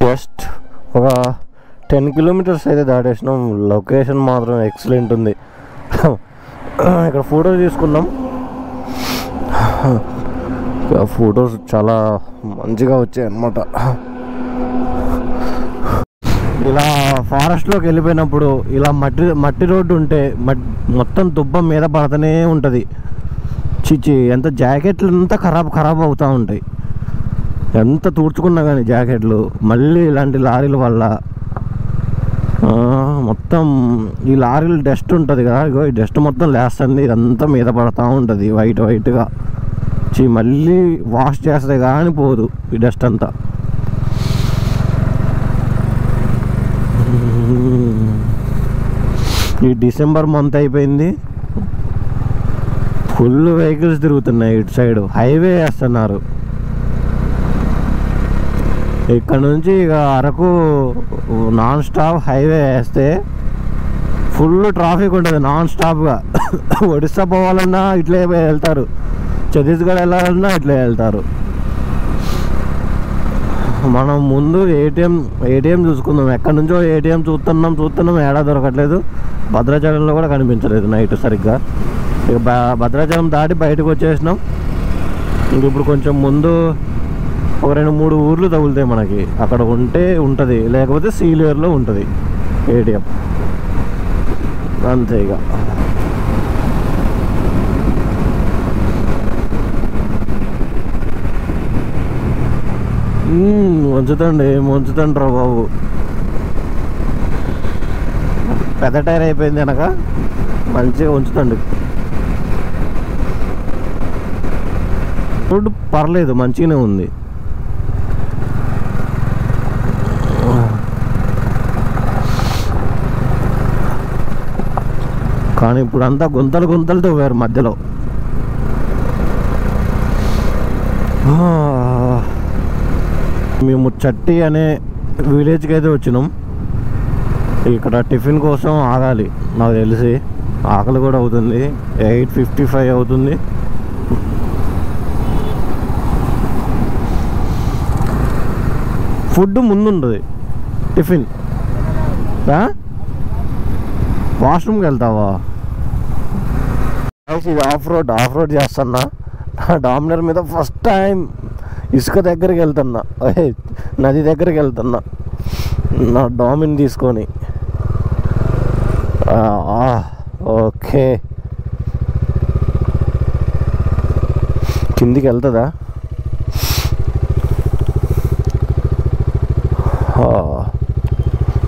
Just ఒక 10 kilometres అయితే దాటేసినాం. Location మాత్రం ఎక్సలెంట్ ఉంది. ఇక్కడ ఫోటోస్ తీసుకున్నాం. ఫొటోస్ చాలా మంచిగా వచ్చాయి అన్నమాట. ఇలా ఫారెస్ట్లోకి వెళ్ళిపోయినప్పుడు ఇలా మట్టి రోడ్డు ఉంటే మొత్తం దుబ్బ మీద పడుతూనే ఉంటుంది. చిచ్చి ఎంత జాకెట్లు అంతా ఖరాబ్ అవుతూ ఉంటాయి. ఎంత తూర్చుకున్నా కానీ జాకెట్లు మళ్ళీ ఇలాంటి లారీల వల్ల మొత్తం ఈ లారీలు డస్ట్ ఉంటుంది కదా, ఇగో ఈ డస్ట్ మొత్తం లేస్తుంది. ఇదంతా మీద పడుతూ ఉంటుంది వైట్గా. మళ్ళీ వాష్ చేస్తే కానీ పోదు ఈ డస్ట్ అంతా. ఈ డిసెంబర్ మంత్ అయిపోయింది, ఫుల్ వెహికల్స్ తిరుగుతున్నాయి. ఇటు సైడ్ హైవే వేస్తున్నారు. ఇక్కడ నుంచి ఇక అరకు నాన్ స్టాప్ హైవే వేస్తే ఫుల్ ట్రాఫిక్ ఉంటుంది నాన్ స్టాప్గా. ఒడిస్సా పోవాలన్నా ఇట్లే వెళ్తారు, ఛత్తీస్గఢ్ వెళ్ళాలన్నా ఇట్లే వెళ్తారు. మనం ముందు ఏటీఎం చూసుకుందాం. ఎక్కడి నుంచో ఏటీఎం చూస్తున్నాం ఏడా దొరకట్లేదు. భద్రాచలంలో కూడా కనిపించలేదు నైట్ సరిగ్గా. ఇక భద్రాచలం దాటి బయటకు వచ్చేసినాం. ఇంక ఇప్పుడు కొంచెం ముందు ఒక 2-3 ఊర్లు తగులుతాయి మనకి. అక్కడ ఉంటుంది, లేకపోతే సీలియర్లో ఉంటుంది ఏటీఎం. అంతే ఇక. ముంచుతండి రా బాబు. పెద్ద టైర్ అయిపోయింది వెనక, మంచిగా ఉంచుతండి. రోడ్డు పర్లేదు, మంచిగానే ఉంది. కానీ ఇప్పుడంతా గుంతలతో వేరు మధ్యలో. మేము చట్టి అనే విలేజ్కి అయితే వచ్చినాం. ఇక్కడ టిఫిన్ కోసం ఆగాలి. నాకు తెలిసి ఆకలి కూడా అవుతుంది. 8:55 అవుతుంది. ఫుడ్ ముందుంటుంది, టిఫిన్. వాష్రూమ్కి వెళ్తావా? ఇది ఆఫ్ రోడ్ చేస్తున్నా. డామినర్ మీద ఫస్ట్ టైం ఇసుక దగ్గరికి వెళ్తున్నా, నది దగ్గరికి వెళ్తున్నా నా డామిన్ తీసుకొని. ఓకే, కిందికి వెళ్తుందా?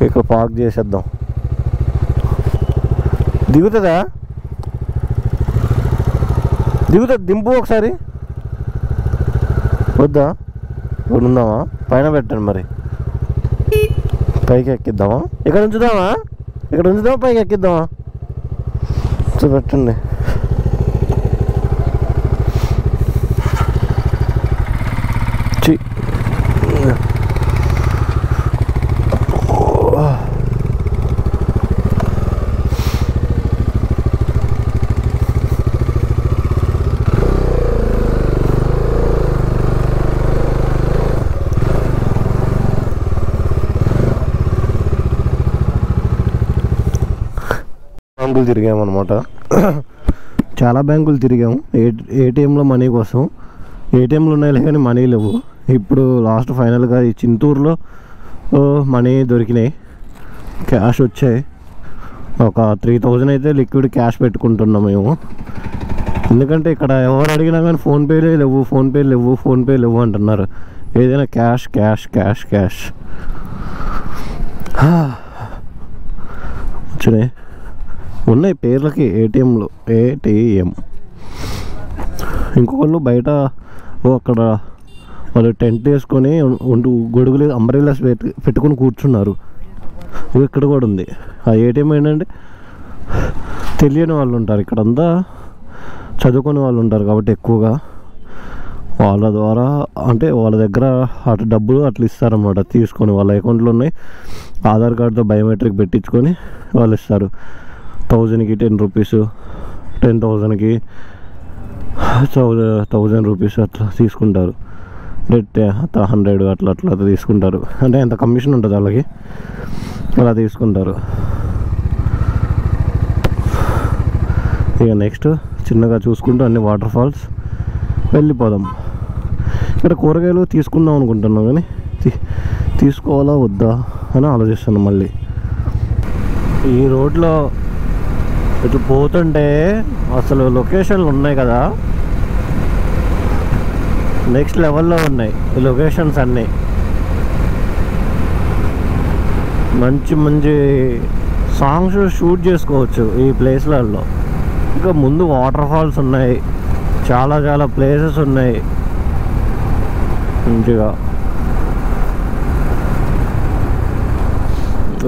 ఇక్కడ పార్క్ చేసేద్దాం. దిగుతుందా? దింపు ఒకసారి. వద్దా? ఇక్కడ ఉందామా? పైన పెట్టండి మరి, పైకి ఎక్కిద్దామా? ఇక్కడ ఉంచుదామా? పైకి ఎక్కిద్దామా? పెట్టండి. బ్యాంకులు తిరిగామన్నమాట. చాలా బ్యాంకులు తిరిగాము ఏటీఎంలో మనీ కోసం. ఏటీఎంలు ఉన్నాయి కానీ మనీ లేవు. ఇప్పుడు లాస్ట్ ఫైనల్గా ఈ చింతూరులో మనీ దొరికినాయి, క్యాష్ వచ్చాయి. ఒక 3000 అయితే లిక్విడ్ క్యాష్ పెట్టుకుంటున్నాం మేము. ఎందుకంటే ఇక్కడ ఎవరు అడిగినా కానీ ఫోన్పేలే లేవు అంటున్నారు. ఏదైనా క్యాష్ క్యాష్ క్యాష్ క్యాష్ వచ్చినాయి. ఉన్నాయి పేర్లకి ఏటీఎంలు. ఇంకొకళ్ళు బయట అక్కడ వాళ్ళు టెంట్ వేసుకొని గొడుగులు అంబ్రెల్లాస్ పెట్టుకొని కూర్చున్నారు. ఇక్కడ కూడా ఉంది. ఆ ఏటీఎం ఏంటంటే తెలియని వాళ్ళు ఉంటారు, ఇక్కడంతా చదువుకునే వాళ్ళు ఉంటారు కాబట్టి ఎక్కువగా వాళ్ళ ద్వారా, అంటే వాళ్ళ దగ్గర అటు డబ్బులు అట్లా ఇస్తారన్నమాట. తీసుకొని వాళ్ళ అకౌంట్లో ఉన్నాయి, ఆధార్ కార్డుతో బయోమెట్రిక్ పెట్టించుకొని వాళ్ళు ఇస్తారు. 1000కి 10 రూపీస్, 10,000కి 1000 రూపీస్ అట్లా తీసుకుంటారు. 100 అట్లా అట్లా తీసుకుంటారు. అంటే ఎంత కమిషన్ ఉంటుంది వాళ్ళకి, అలా తీసుకుంటారు. ఇక నెక్స్ట్ చిన్నగా చూసుకుంటూ అన్ని వాటర్ ఫాల్స్ వెళ్ళిపోదాం. ఇక్కడ కూరగాయలు తీసుకుందాం అనుకుంటున్నాం కానీ తీసుకోవాలా వద్దా అని ఆలోచిస్తున్నాం. మళ్ళీ ఈ రోడ్లో ఇటు పోతుంటే అసలు లొకేషన్లు ఉన్నాయి కదా, నెక్స్ట్ లెవెల్లో ఉన్నాయి ఈ లొకేషన్స్ అన్నీ. మంచి మంచి సాంగ్స్ షూట్ చేసుకోవచ్చు ఈ ప్లేస్లలో. ఇంకా ముందు వాటర్ ఫాల్స్ ఉన్నాయి, చాలా చాలా ప్లేసెస్ ఉన్నాయి మంచిగా.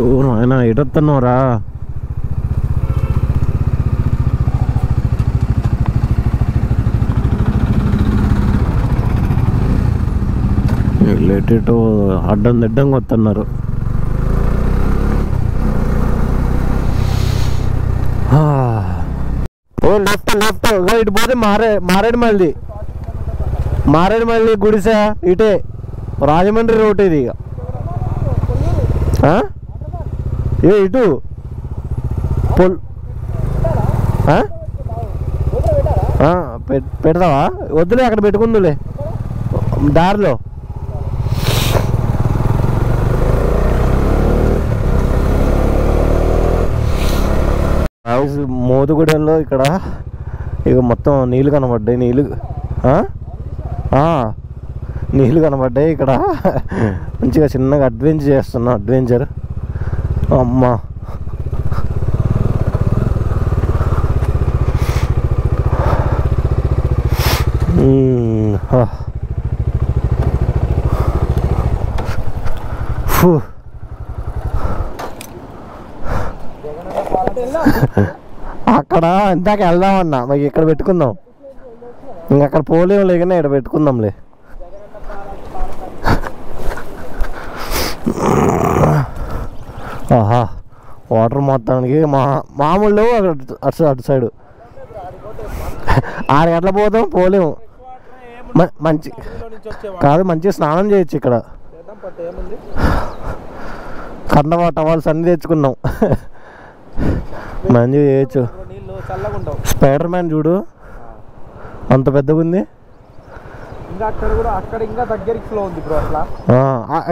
ఓ నాయన ఎటొస్తున్నావురా? లేటేటో అడ్డం దిడ్డంగా వస్తున్నారు. ఓ లెఫ్ట్ లెఫ్ట్ ఇటు పోతే మారేడుమల్లి గుడిసా ఇటే రాజమండ్రి రోడ్ ఇది. ఇక ఏ ఇటు పెడతావా? వద్దులే, అక్కడ పెట్టుకుందులే దారిలో. మోదుగూడెంలో ఇక్కడ ఇక మొత్తం నీళ్ళు కనబడ్డాయి. నీళ్ళు కనబడ్డాయి ఇక్కడ. మంచిగా చిన్నగా అడ్వెంచర్ అమ్మా. అక్కడ ఇందాక వెళ్దామన్నా, మరి ఇక్కడ పెట్టుకుందాం. ఇంకక్కడ పోలేము లేకనే ఇక్కడ పెట్టుకుందాంలే. ఆహా, వాటర్ మొత్తానికి మామూలు అటు సైడు ఎట్లా పోలేము. మంచి కాదు, మంచిగా స్నానం చేయొచ్చు ఇక్కడ. కండవా టవాల్స్ అన్నీ తెచ్చుకున్నాం, మంచిగా చేయొచ్చు. స్పైడర్ మ్యాన్ చూడు అంత పెద్దగా ఉంది.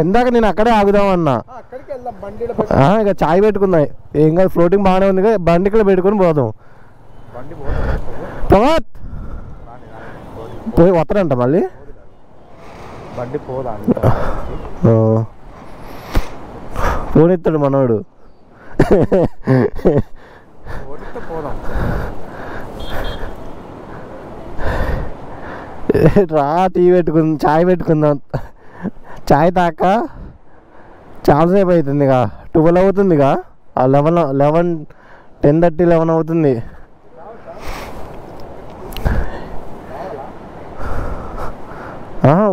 ఇందాక నేను అక్కడే ఆగుదామన్నా. ఇక చాయ్ పెట్టుకుందాం, ఏం కాదు, ఫ్లోటింగ్ బాగానే ఉంది కదా, బండి ఇక్కడ పెట్టుకుని పోదాం. పోయి వస్తారంట మళ్ళీ బండి పోనిస్తాడు మనోడు. రా టీ పెట్టుకుందాం, చాయ్ పెట్టుకుందాం. చాయ్ తాక చాలాసేపు అవుతుంది, ఇక 12 అవుతుంది, ఇక 10:30 11 అవుతుంది.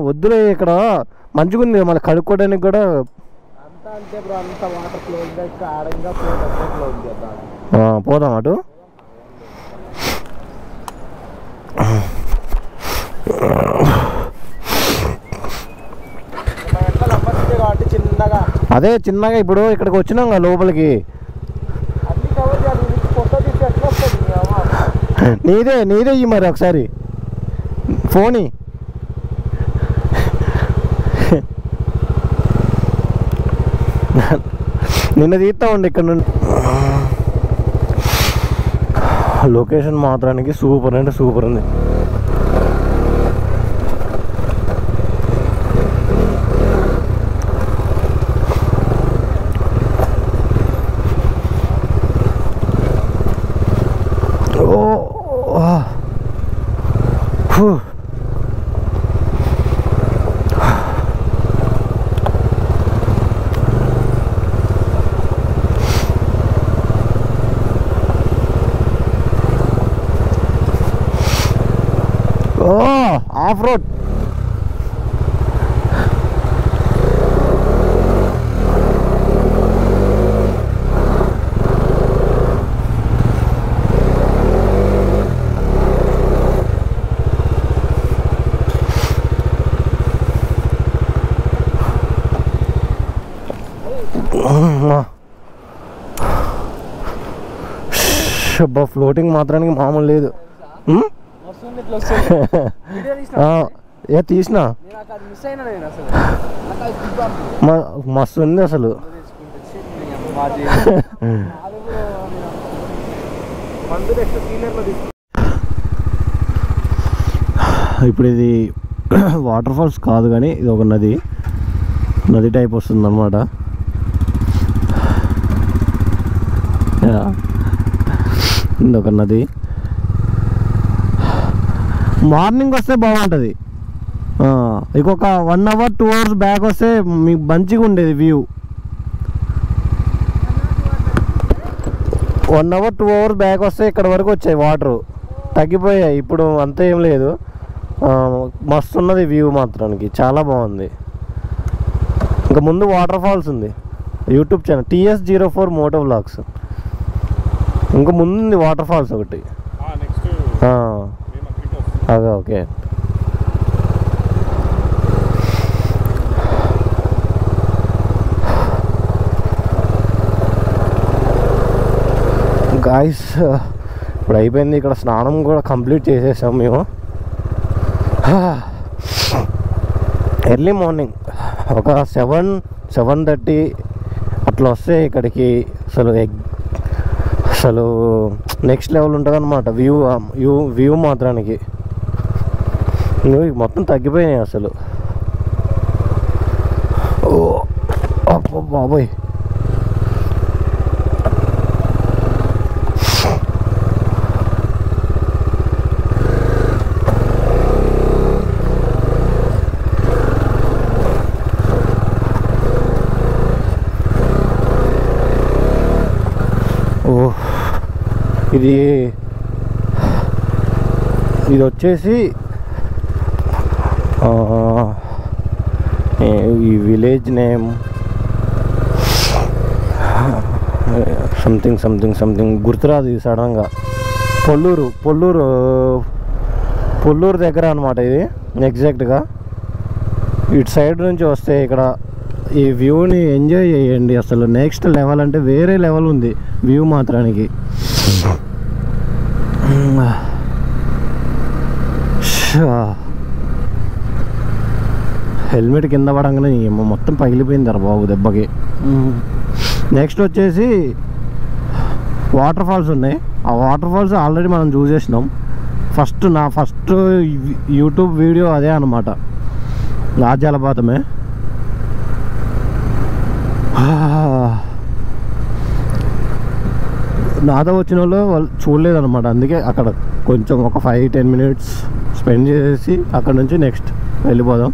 వద్దులే, ఇక్కడ మంచిగా ఉంది, మళ్ళీ కడుక్కోవడానికి కూడా. పోదాం అటు. అదే చిన్నగా ఇప్పుడు ఇక్కడికి వచ్చినాం కదా లోపలికి. నీదే ఇయ్యి మరి ఒకసారి ఫోన్. నిన్న తీస్తా ఉండి ఇక్కడ నుండి. లొకేషన్ మాత్రానికి సూపర్ అంటే సూపర్ ఉంది. ఆఫ్ రోడ్ అబ్బా ఫ్లోటింగ్ మాత్రానికి మామూలు లేదు. ఏ తీసినా మస్తు ఉంది అసలు. ఇప్పుడు ఇది వాటర్ ఫాల్స్ కాదు కానీ ఇది ఒక నది టైప్ వస్తుంది అన్నమాట. ఇది ఒక నది. మార్నింగ్ వస్తే బాగుంటుంది. ఇంకొక 1 hour 2 hours బ్యాక్ వస్తే మీకు మంచిగా ఉండేది వ్యూ. 1 hour 2 hours బ్యాక్ వస్తే ఇక్కడ వరకు వచ్చాయి, వాటర్ తగ్గిపోయాయి. ఇప్పుడు అంత ఏం లేదు, మస్తు ఉన్నది వ్యూ మాత్రానికి, చాలా బాగుంది. ఇంకా ముందు వాటర్ ఫాల్స్ ఉంది, YouTube channel TS04 moto vlogs. ఇంకా ముందు ఉంది వాటర్ ఫాల్స్ ఒకటి. అదే ఓకే. గాయ్స్ ఇప్పుడు అయిపోయింది, ఇక్కడ స్నానం కూడా కంప్లీట్ చేసేసాం మేము. ఎర్లీ మార్నింగ్ ఒక 7-7:30 అట్లా వస్తే ఇక్కడికి అసలు నెక్స్ట్ లెవెల్ ఉంటుంది అన్నమాట వ్యూ మాత్రానికి. మొత్తం తగ్గిపోయినాయి అసలు. ఓ అబ్బో బాబోయ్. ఇది వచ్చేసి ఈ విలేజ్ నేమ్ సంథింగ్ గుర్తురాదు ఇది సడన్గా. పొల్లూరు దగ్గర అనమాట ఇది ఎగ్జాక్ట్గా. ఇటు సైడ్ నుంచి వస్తే ఇక్కడ ఈ వ్యూని ఎంజాయ్ చేయండి. అసలు నెక్స్ట్ లెవెల్ అంటే వేరే లెవెల్ ఉంది వ్యూ మాత్రానికి. హెల్మెట్ కింద పడంగానే మొత్తం పగిలిపోయింది రా బాబు దెబ్బకి. నెక్స్ట్ వచ్చేసి వాటర్ ఫాల్స్ ఉన్నాయి. ఆ వాటర్ ఫాల్స్ ఆల్రెడీ మనం చూసేసినాం. నా ఫస్ట్ యూట్యూబ్ వీడియో అదే అనమాట, ఆ జలపాతమే. నాతో వచ్చిన వాళ్ళు చూడలేదన్నమాట, అందుకే అక్కడ కొంచెం ఒక 5-10 minutes స్పెండ్ చేసి అక్కడ నుంచి నెక్స్ట్ వెళ్ళిపోదాం.